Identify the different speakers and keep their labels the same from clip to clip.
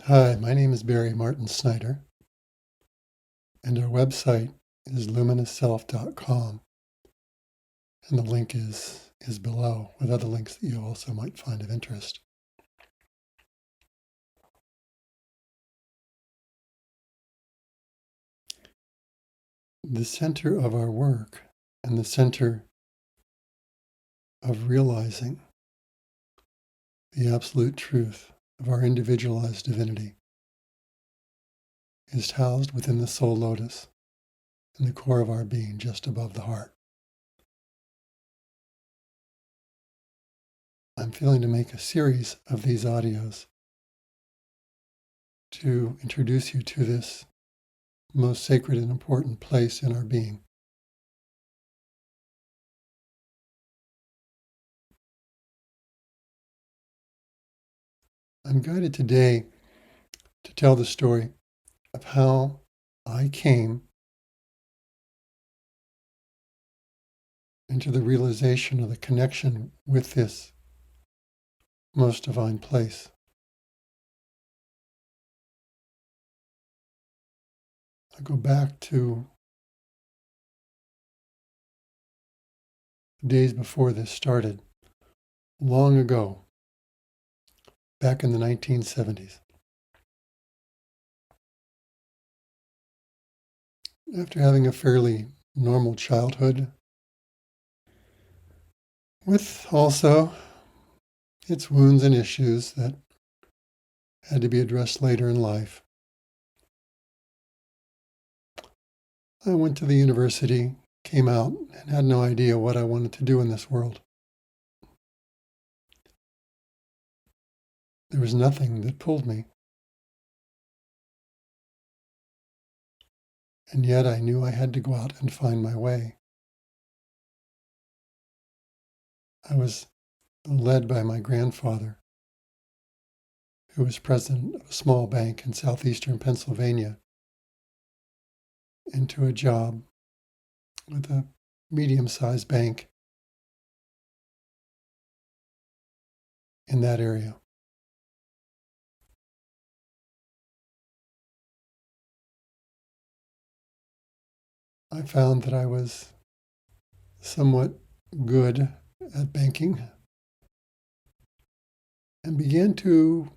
Speaker 1: Hi, my name is Barry Martin Snyder, and our website is luminousself.com, and the link is below with other links that you also might find of interest. The center of our work and the center of realizing the absolute truth of our individualized divinity is housed within the Soul Lotus, in the core of our being, just above the heart. I'm feeling to make a series of these audios to introduce you to this most sacred and important place in our being. I'm guided today to tell the story of how I came into the realization of the connection with this most divine place. I go back to the days before this started, long ago, back in the 1970s. After having a fairly normal childhood, with also its wounds and issues that had to be addressed later in life, I went to the university, came out, and had no idea what I wanted to do in this world. There was nothing that pulled me. And yet I knew I had to go out and find my way. I was led by my grandfather, who was president of a small bank in southeastern Pennsylvania, into a job with a medium-sized bank in that area. I found that I was somewhat good at banking and began to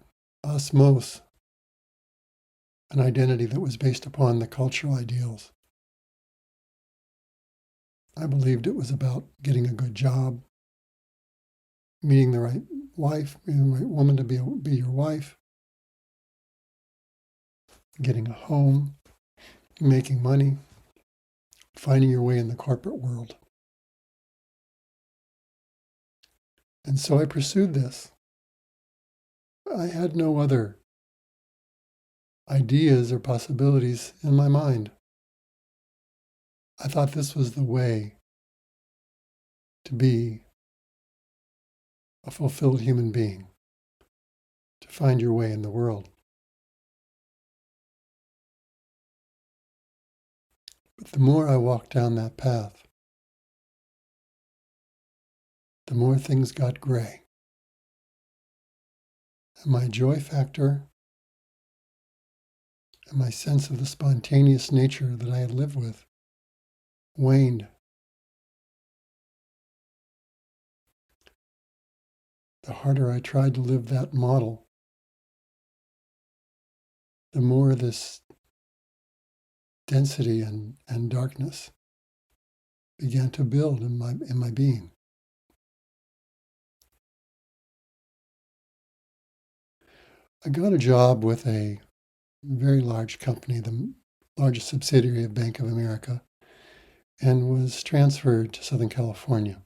Speaker 1: osmose an identity that was based upon the cultural ideals. I believed it was about getting a good job, meeting the right wife, meeting the right woman to be your wife, getting a home, making money, finding your way in the corporate world. And so I pursued this. I had no other ideas or possibilities in my mind. I thought this was the way to be a fulfilled human being, to find your way in the world. But the more I walked down that path, the more things got gray. And my joy factor and my sense of the spontaneous nature that I had lived with waned. The harder I tried to live that model, the more this density and darkness began to build in my being. I got a job with a very large company, the largest subsidiary of Bank of America, and was transferred to Southern California.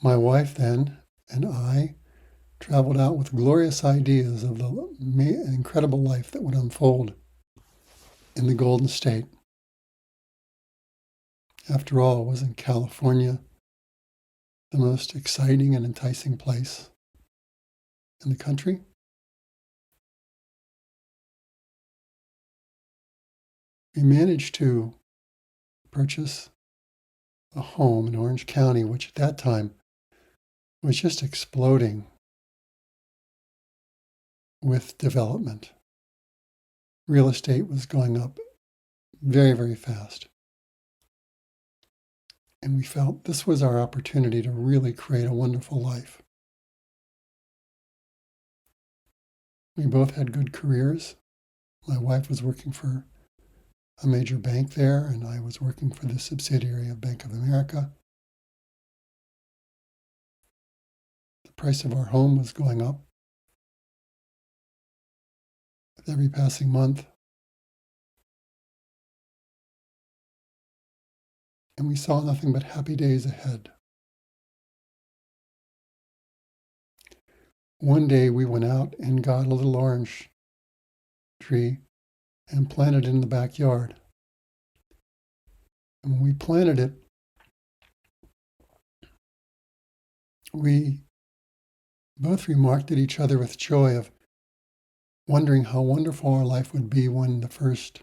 Speaker 1: My wife then and I traveled out with glorious ideas of the incredible life that would unfold in the Golden State. After all, wasn't California the most exciting and enticing place in the country? We managed to purchase a home in Orange County, which at that time was just exploding with development. Real estate was going up very, very fast. And we felt this was our opportunity to really create a wonderful life. We both had good careers. My wife was working for a major bank there, and I was working for the subsidiary of Bank of America. The price of our home was going up with every passing month. And we saw nothing but happy days ahead. One day we went out and got a little orange tree and planted it in the backyard. And when we planted it, we both remarked at each other with joy of wondering how wonderful our life would be when the first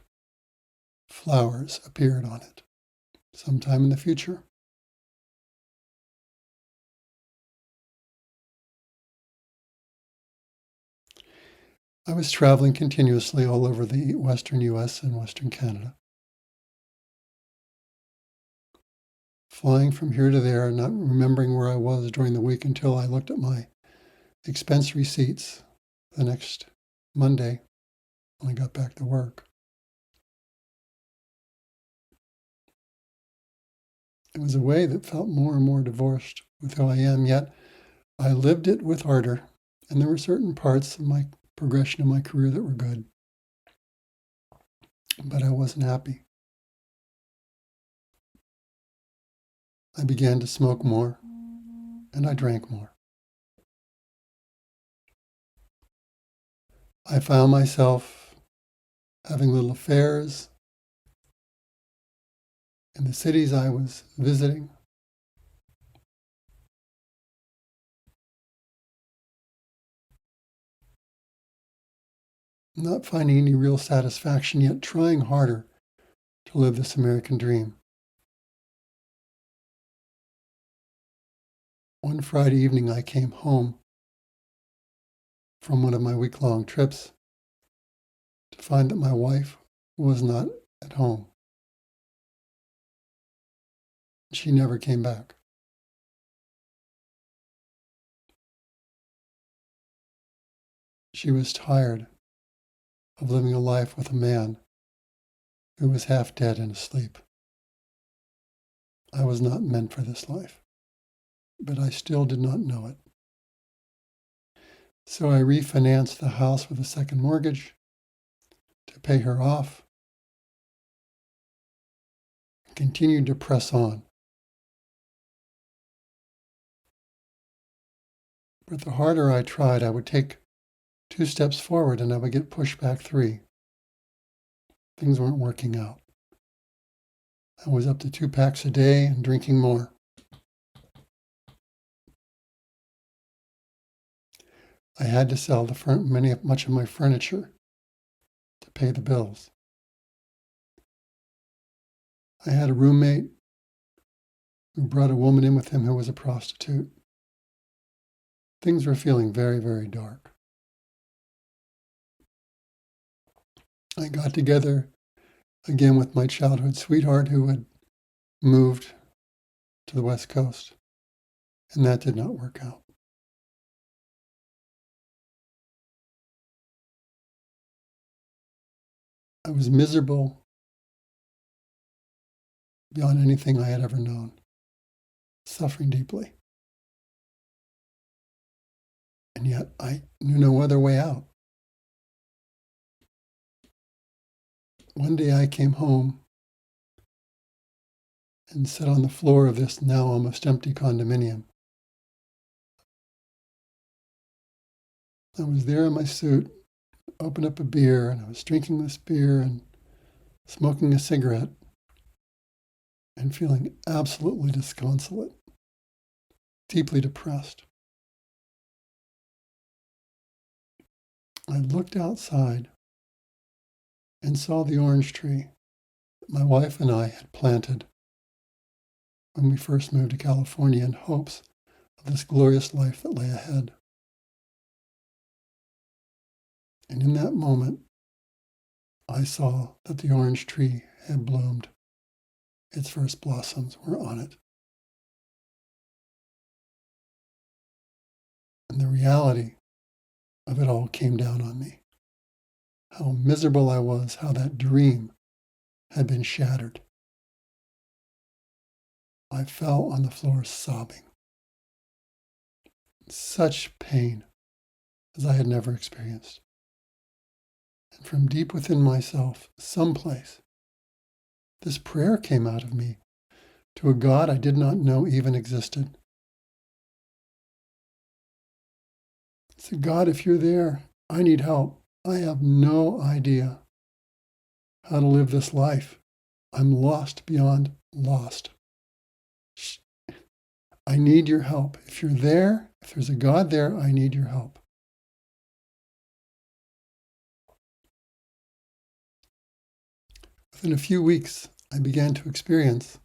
Speaker 1: flowers appeared on it sometime in the future. I was traveling continuously all over the Western US and Western Canada, flying from here to there, not remembering where I was during the week until I looked at my expense receipts the next Monday when I got back to work. It was a way that felt more and more divorced with who I am, yet I lived it with ardor, and there were certain parts of my progression of my career that were good, but I wasn't happy. I began to smoke more, and I drank more. I found myself having little affairs in the cities I was visiting. Not finding any real satisfaction, yet trying harder to live this American dream. One Friday evening, I came home from one of my week-long trips to find that my wife was not at home. She never came back. She was tired of living a life with a man who was half dead and asleep. I was not meant for this life, but I still did not know it. So I refinanced the house with a second mortgage to pay her off and continued to press on. But the harder I tried, I would take 2 steps forward and I would get pushed back 3. Things weren't working out. I was up to 2 packs a day and drinking more. I had to sell much of my furniture to pay the bills. I had a roommate who brought a woman in with him who was a prostitute. Things were feeling very, very dark. I got together again with my childhood sweetheart who had moved to the West Coast, and that did not work out. I was miserable beyond anything I had ever known, suffering deeply. And yet I knew no other way out. One day I came home and sat on the floor of this now almost empty condominium. I was there in my suit, opened up a beer, and I was drinking this beer and smoking a cigarette and feeling absolutely disconsolate, deeply depressed. I looked outside and saw the orange tree that my wife and I had planted when we first moved to California in hopes of this glorious life that lay ahead. And in that moment, I saw that the orange tree had bloomed. Its first blossoms were on it. And the reality of it all came down on me. How miserable I was, how that dream had been shattered. I fell on the floor sobbing. Such pain as I had never experienced. And from deep within myself, someplace, this prayer came out of me to a God I did not know even existed. I said, God, if you're there, I need help. I have no idea how to live this life. I'm lost beyond lost. I need your help. If you're there, if there's a God there, I need your help. Within a few weeks, I began to experience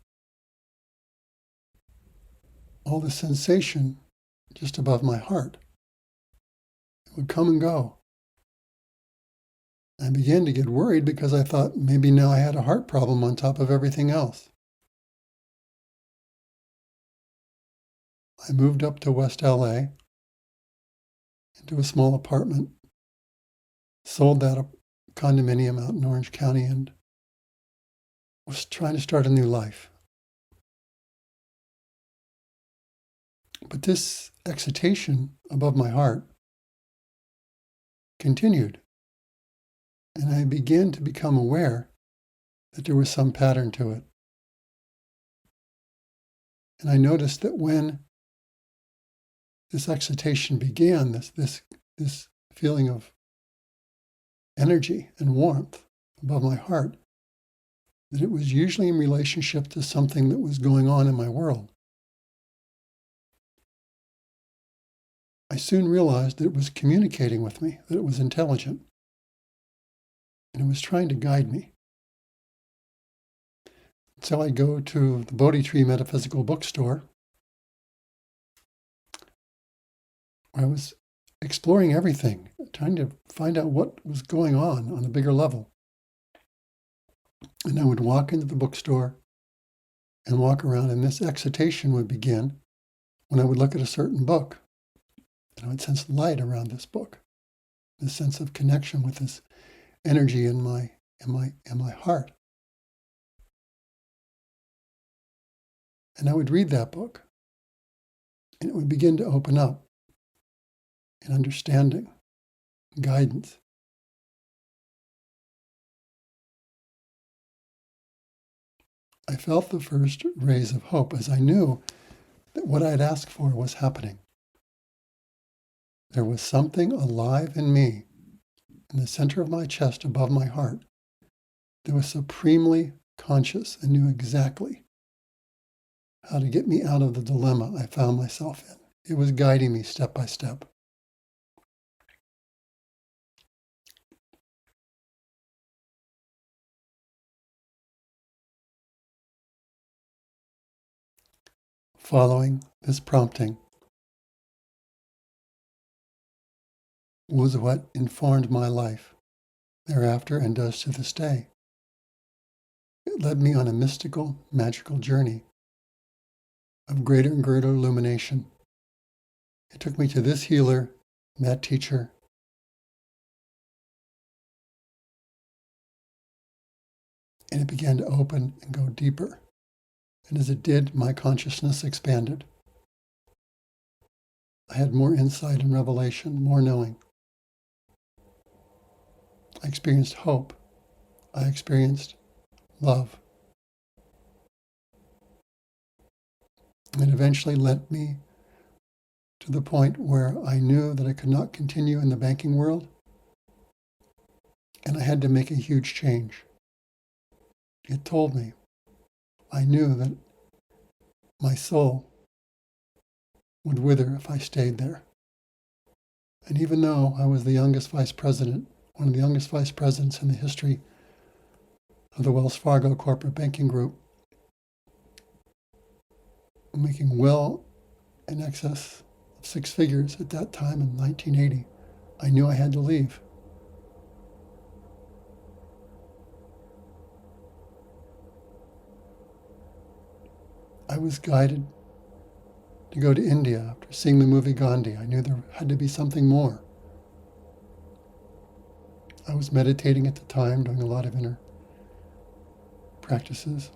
Speaker 1: all the sensation just above my heart. It would come and go. I began to get worried because I thought maybe now I had a heart problem on top of everything else. I moved up to West LA into a small apartment, sold that condominium out in Orange County, and was trying to start a new life. But this excitation above my heart continued, and I began to become aware that there was some pattern to it. And I noticed that when this excitation began, this feeling of energy and warmth above my heart, that it was usually in relationship to something that was going on in my world. I soon realized that it was communicating with me, that it was intelligent, and it was trying to guide me. So I go to the Bodhi Tree Metaphysical Bookstore, where I was exploring everything, trying to find out what was going on a bigger level. And I would walk into the bookstore and walk around, and this excitation would begin when I would look at a certain book. And I would sense light around this book, this sense of connection with this energy in my heart. And I would read that book, and it would begin to open up in understanding, guidance. I felt the first rays of hope as I knew that what I had asked for was happening. There was something alive in me, in the center of my chest above my heart, that was supremely conscious and knew exactly how to get me out of the dilemma I found myself in. It was guiding me step by step. Following this prompting was what informed my life thereafter and does to this day. It led me on a mystical, magical journey of greater and greater illumination. It took me to this healer, that teacher, and it began to open and go deeper. And as it did, my consciousness expanded. I had more insight and revelation, more knowing. I experienced hope. I experienced love. And it eventually led me to the point where I knew that I could not continue in the banking world, and I had to make a huge change. It told me, I knew that my soul would wither if I stayed there. And even though I was the youngest vice president, one of the youngest vice presidents in the history of the Wells Fargo Corporate Banking Group, making well in excess of 6 figures at that time in 1980, I knew I had to leave. I was guided to go to India after seeing the movie Gandhi. I knew there had to be something more. I was meditating at the time, doing a lot of inner practices.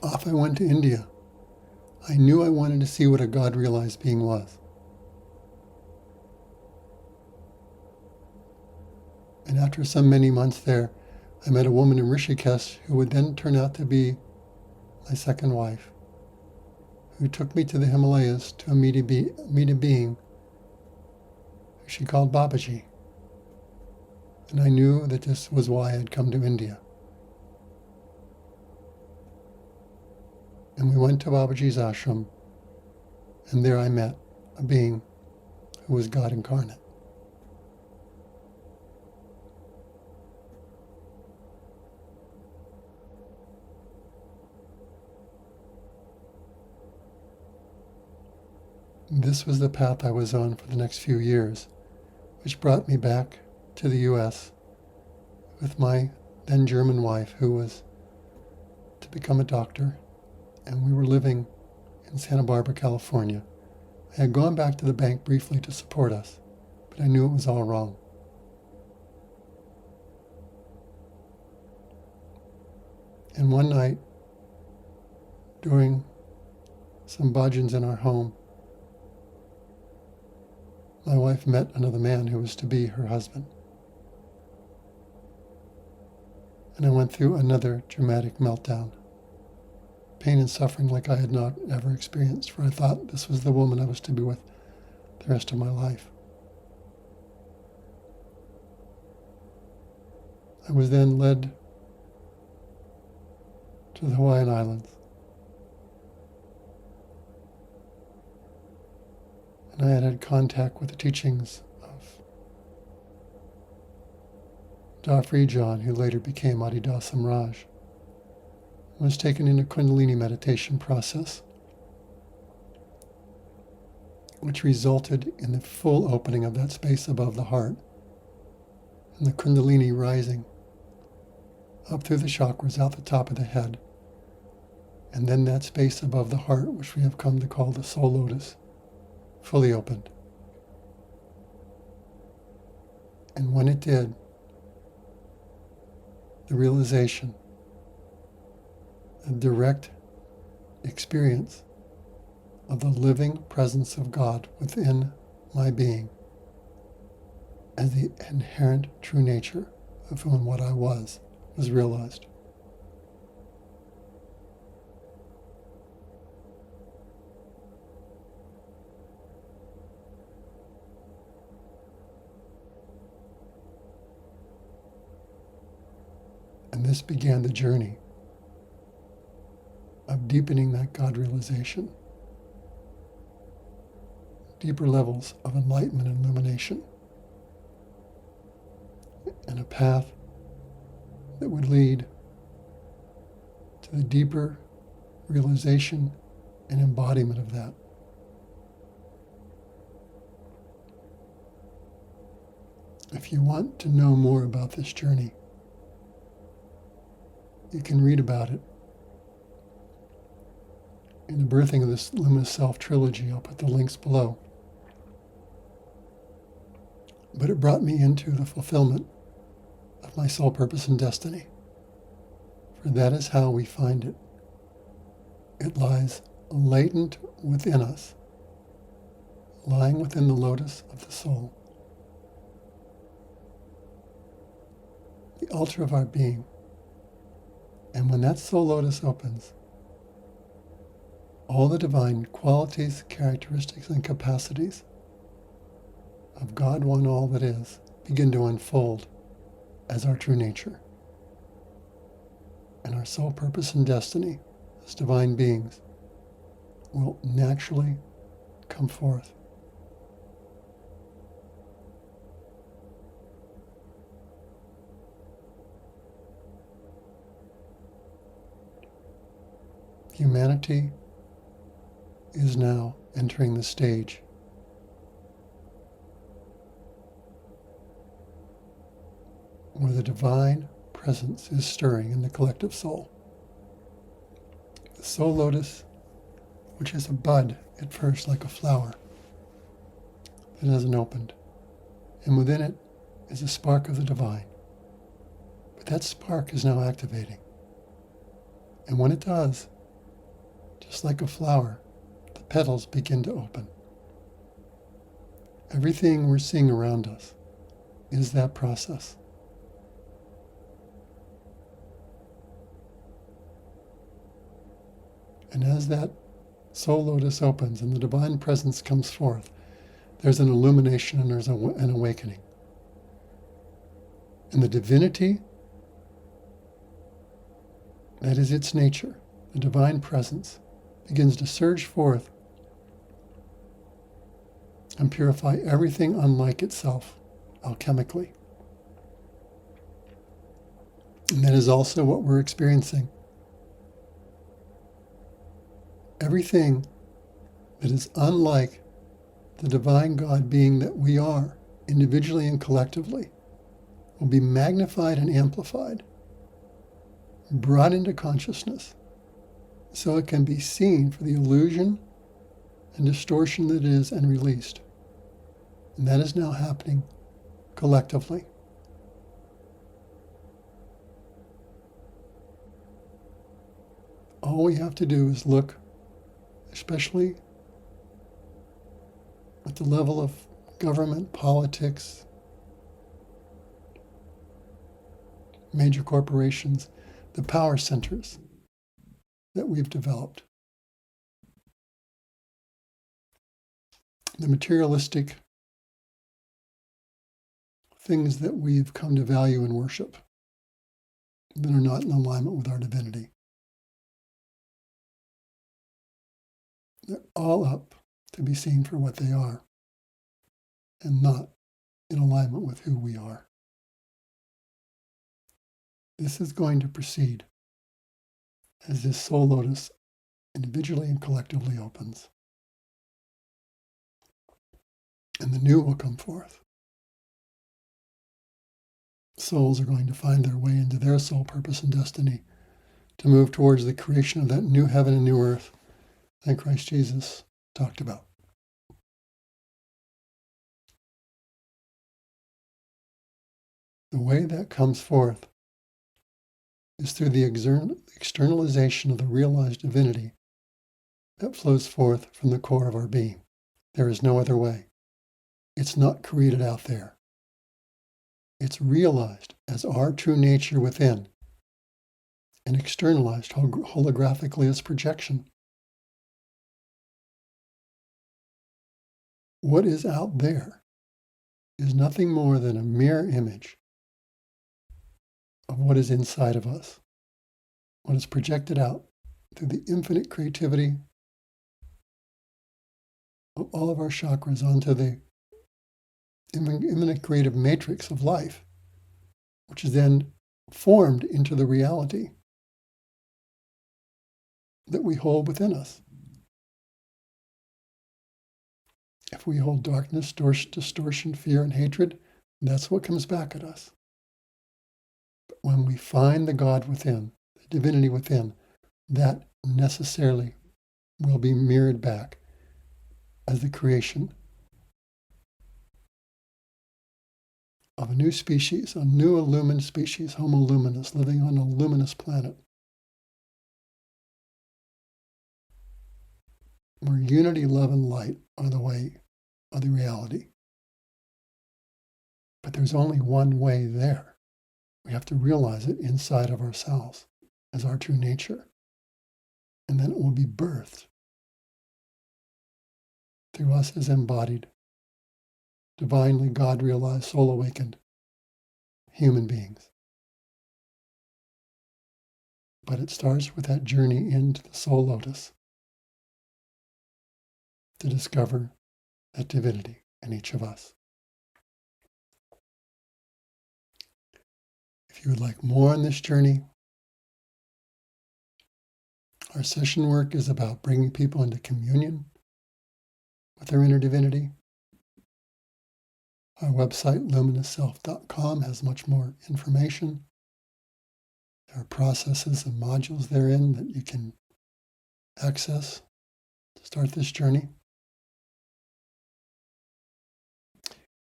Speaker 1: Off I went to India. I knew I wanted to see what a God-realized being was. And after some many months there, I met a woman in Rishikesh who would then turn out to be my second wife, who took me to the Himalayas to meet a being who she called Babaji. And I knew that this was why I'd come to India. And we went to Babaji's ashram, and there I met a being who was God incarnate. This was the path I was on for the next few years, which brought me back to the U.S. with my then German wife, who was to become a doctor, and we were living in Santa Barbara, California. I had gone back to the bank briefly to support us, but I knew it was all wrong. And one night, during some bhajans in our home, my wife met another man who was to be her husband. And I went through another dramatic meltdown. Pain and suffering like I had not ever experienced, for I thought this was the woman I was to be with the rest of my life. I was then led to the Hawaiian Islands. And I had had contact with the teachings of Dafri John, who later became Adidas Samraj. I was taken in a kundalini meditation process, which resulted in the full opening of that space above the heart, and the kundalini rising up through the chakras, out the top of the head, and then that space above the heart, which we have come to call the Soul Lotus, fully opened. And when it did, the realization, a direct experience of the living presence of God within my being as the inherent true nature of whom what I was realized. And this began the journey of deepening that God realization, deeper levels of enlightenment and illumination, and a path that would lead to the deeper realization and embodiment of that. If you want to know more about this journey, you can read about it in the Birthing of this Luminous Self trilogy. I'll put the links below. But it brought me into the fulfillment of my soul purpose and destiny. For that is how we find it. It lies latent within us, lying within the lotus of the soul, the altar of our being. And when that soul lotus opens, all the divine qualities, characteristics, and capacities of God One All that is begin to unfold as our true nature. And our soul purpose and destiny as divine beings will naturally come forth. Humanity is now entering the stage where the divine presence is stirring in the collective soul. The Soul Lotus, which is a bud at first like a flower that hasn't opened, and within it is a spark of the divine. But that spark is now activating. And when it does, just like a flower, the petals begin to open. Everything we're seeing around us is that process. And as that Soul Lotus opens and the divine presence comes forth, there's an illumination and there's an awakening. And the divinity, that is its nature, the divine presence, begins to surge forth and purify everything unlike itself alchemically. And that is also what we're experiencing. Everything that is unlike the divine God being that we are, individually and collectively, will be magnified and amplified, brought into consciousness, so it can be seen for the illusion and distortion that it is and released. And that is now happening collectively. All we have to do is look, especially at the level of government, politics, major corporations, the power centers that we've developed. The materialistic things that we've come to value and worship that are not in alignment with our divinity. They're all up to be seen for what they are and not in alignment with who we are. This is going to proceed as this Soul Lotus individually and collectively opens. And the new will come forth. Souls are going to find their way into their soul purpose and destiny to move towards the creation of that new heaven and new earth that Christ Jesus talked about. The way that comes forth is through the externalization of the realized divinity that flows forth from the core of our being. There is no other way. It's not created out there. It's realized as our true nature within and externalized holographically as projection. What is out there is nothing more than a mirror image of what is inside of us, what is projected out through the infinite creativity of all of our chakras onto the infinite creative matrix of life, which is then formed into the reality that we hold within us. If we hold darkness, distortion, fear, and hatred, that's what comes back at us. But when we find the God within, the divinity within, that necessarily will be mirrored back as the creation of a new species, a new illumined species, Homo luminous, living on a luminous planet, where unity, love, and light are the way of the reality. But there's only one way there. We have to realize it inside of ourselves as our true nature. And then it will be birthed through us as embodied, divinely God-realized, soul-awakened human beings. But it starts with that journey into the Soul Lotus to discover that divinity in each of us. If you would like more on this journey, our session work is about bringing people into communion with their inner divinity. Our website, luminousself.com, has much more information. There are processes and modules therein that you can access to start this journey.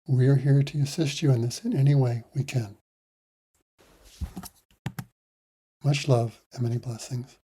Speaker 1: We are here to assist you in this in any way we can. Much love and many blessings.